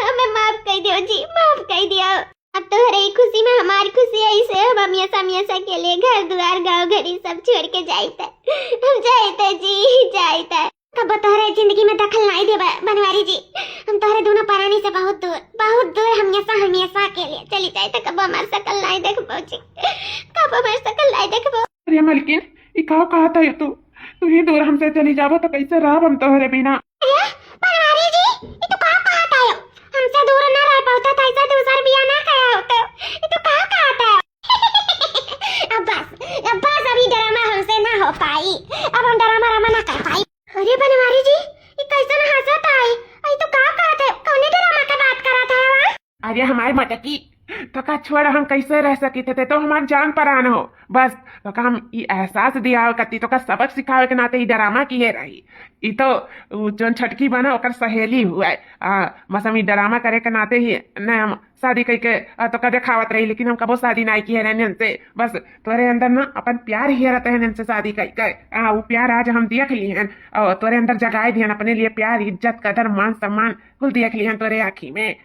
हमें माफ कर दियो जी, माफ कर दियो। अब तो हर एक खुशी में हमारी खुशी है, इसे हम हमेशा के लिए घर द्वार गाँव घड़ी सब छोड़ के जाते, हम जाते जी जाते। कब तोहरे जिंदगी में दखल नहीं दे बनवारी जी, हम तोहरे दोनों परानी से बहुत दूर हमेशा के लिए चली जाए तो कब हमारे शकल नहीं देख पहुंची, कब हमारे शकल नहीं देख पहुंची। अरे मालकिन ये कहा था तू ही दूर हमसे चली जाबो तो कैसे रह हम तोहरे बिना? बनवारी जी ये तो कहा था हमसे दूर ना रह पाता था, ऐसा दूसरा बिया ना कहा होता, ये तो कहा था। अब बस अभी ड्रामा हमसे ना हो पाई, अब हम ड्रामा ना कर पाई। अरे बनवारी जी ये कैसे ना हंसत है, ये तो कहा था कौन ड्रामा का बात करा था वहाँ? अरे हमारी मटकी तो का छोड़ हम कैसे रह सके थे, तो हमारे जान पर आना हो बस। तो का हम ये एहसास दिया कती तो का सबक सिखावे के नाते ही ड्रामा की है रही। ये तो जो छटकी बना ओकर सहेली हुआ है, बस हम ड्रामा करे के नाते ही न हम शादी करके तो का दिखावत रही, लेकिन हम कबो शादी नहीं की है से। बस तोरे अंदर ना अपन प्यार ही रहते हैं से शादी कर वो प्यार आज हम देख लिए हैं और तोरे अंदर जगाए दिए अपने लिए प्यार इज्जत कदर मान सम्मान कुल देख लिए तोरे आँखी में।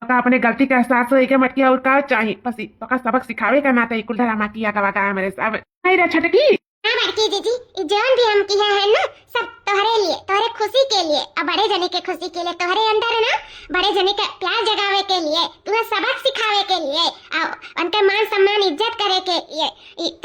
तो अपने गलती का एहसास हो के मटकिया और का चाहिए बस तो का सबक सिखावे का नाते कुल ड्रामा किया का मेरे सब नहीं रे छटकी। हाँ मटकी दीदी जान भी हम किया है ना सब तोहरे लिए, तोहरे खुशी के लिए और बड़े जने के खुशी के लिए, तोहरे अंदर ना बड़े जने का प्यार जगावे के लिए, तुम्हें सबक सिखावे के लिए और उनका मान सम्मान इज्जत करे के लिए,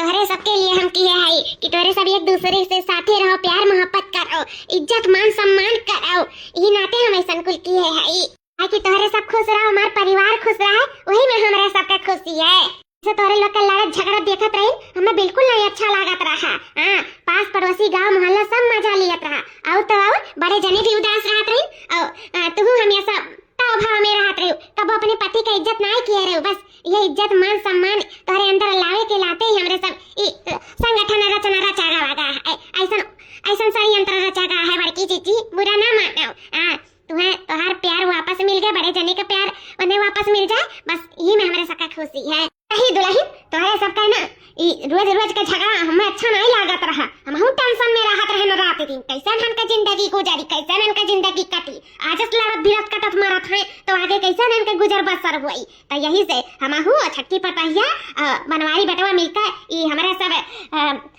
तोहरे सबके लिए हम किया है कि तोहरे सब एक दूसरे से साथे रहो, प्यार मोहब्बत करो, इज्जत मान सम्मान करो, ये नाते हम ऐसा कुल किए है कि तोहरे सब खुश रहो, हमारा परिवार खुश रहे, वही में हमारे सबका खुशी है। से तोरे लोग के लड़त झगड़ा देखत रही हमें बिल्कुल नहीं अच्छा लागत रहा। हाँ, पास पड़ोसी गांव मोहल्ला सब मजा लियत रहा। और तो और बड़े जने भी उदास रहत रही और तू हमेशा ताव भाव में रहत रही। कब अपने पति का इज्जत नहीं किए रहे। बस ये इज्जत मान सम्मान तोरे अंदर लावे के लाते ही हमरे सब संगठन रचना रचागा वागा ऐसा ऐसा सारी यंत्र रचागा है बड़की चीची। बुरा ना मानो। हाँ, तुम्हें तोहार प्यार वापस मिल गया, बड़े जने का प्यार उन्हें वापस मिल जाए, बस यही में हमारे सबका खुशी है। नहीं दुल्हन, तोहरे सबका ना रोज रोज का झगड़ा हमें अच्छा नहीं लागत रहा। हम टेंशन में रहत रहे न रात दिन कैसे हम का जिंदगी गुजारी, कैसे हम का जिंदगी कटी। आज लड़त भिड़त कटत मारत है तो आगे कैसे हम का गुजर बसर हुई। तो यही से हम छटकी पटहिया बनवारी बेटवा मिलकर ये हमारे सब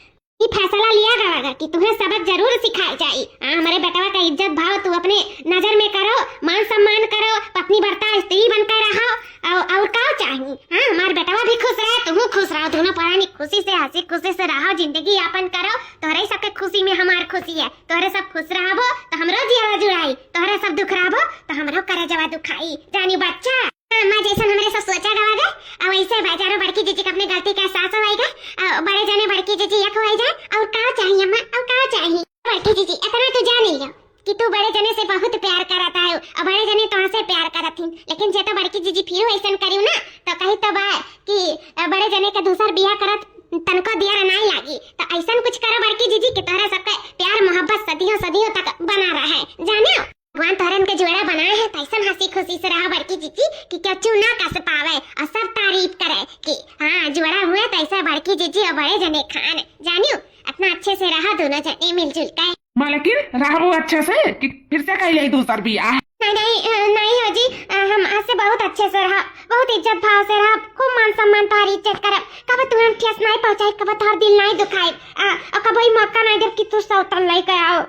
ये फैसला लिया गया कि तुम्हें सबक जरूर सिखाई जाए। हमारे बेटवा का इज्जत भाव तू अपने नजर में करो, मान सम्मान करो, पत्नी बर्ता स्त्री बनकर रहो और क्या चाहिए। हाँ, हमारे बेटवा भी खुश रहे, तुम खुश रहो, दोनों पुरानी खुशी से हंसी खुशी से रहो, जिंदगी यापन करो। तोहरे सबके खुशी में हमार खुशी है। तोहरे सब खुश रहो तो हमरो जिया जुड़ाई, तोहरे सब दुख रहो तो हमरो करे जवा दुखाई। जानी बच्चा माँ जैसा हमरे सब सोचा गवा गए और ऐसे बेचारो बड़की जीजी का अपने गलती का एहसास होएगा और बड़े जने बड़की जीजी यक होई जाए। और का चाहिए अम्मा, और का चाहिए बड़की जीजी? इतना तो जान लियो कि तू बड़े जने से बहुत प्यार करता है और बड़े जने तो से प्यार करत थी। लेकिन जे तो बड़की जीजी फिर ऐसा करियो ना तो कही तो बा कि बड़े जने का दूसर बियाह करत तनको दिया नहीं लागी। तो ऐसा कुछ करो बड़की जीजी कि तोहरा सबका प्यार मोहब्बत सदियों सदियों तक बना रहे। जानो भगवान तोहरन के जोड़ा बनाए है तो ऐसा हंसी खुशी से रहा बड़की जीजी कि क्यों ना कस पावे और सब तारीफ करे कि हाँ जोड़ा हुआ तो ऐसा बड़की जीजी और बड़े जने खान। जानियो इतना अच्छे से रहा दोनों जने मिलजुल कर। मालकिन रहो अच्छे से कि फिर से कहीं दूसर बियाह? नहीं हो जी, हम आज से बहुत अच्छे से रहा, बहुत इज्जत भाव से रहा, खूब मान सम्मान तारी इज्जत करब। कब तुम्हें ठेस नहीं पहुंचाई, कब तोहर दिल नहीं दुखाई और कब ही मौका नहीं दे कि तू सौतन नहीं कर आओ।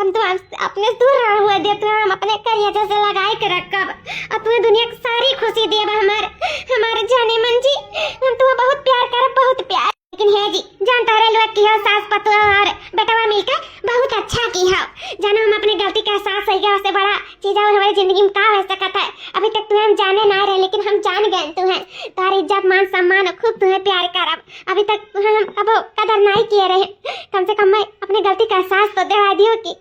हम तो अपने दूर रह हुए दे तो हम अपने करिया जैसे लगाए के रखब और तुम्हें दुनिया की सारी खुशी देब। हमारे जाने मन जी हम तुम्हें बहुत प्यार करब, बहुत प्यार। लेकिन है जी जानता रहे लोग की हो सास पतुआ और बेटवा मिलकर बहुत अच्छा की हो। जानो हम अपने गलती का एहसास हो गया, उससे बड़ा चीज और हमारी जिंदगी में क्या हो सकता है। अभी तक तुम्हें हम जाने ना रहे लेकिन हम जान गए तुम्हें, तुम्हारी इज्जत मान सम्मान खूब तुम्हें प्यार करब। अभी तक हम कब कदर नहीं किए रहे, कम से कम मैं अपने गलती का एहसास तो दिला दियो कि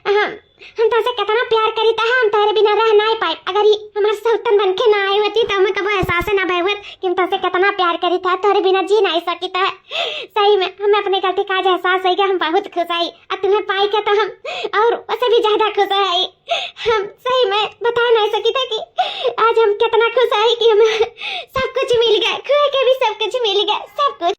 हम तुमसे कितना प्यार करी था। हम तुम्हारे बिना रह नहीं पाए। अगर हमारे सौतन बन के ना आई होती तो हमें कभी एहसास ना भय कि हम तुमसे कितना प्यार करी था, तुम्हारे बिना जी नहीं सकी था। सही में हमें अपने गलती का आज एहसास हो गया, हम बहुत खुश आई और तुम्हें पाई के तो हम और उससे भी ज्यादा खुश आई। हम सही में बता नहीं सकी था कि आज हम कितना खुश आई कि हमें सब कुछ मिल गया, खुए के भी सब कुछ मिल गया, सब कुछ।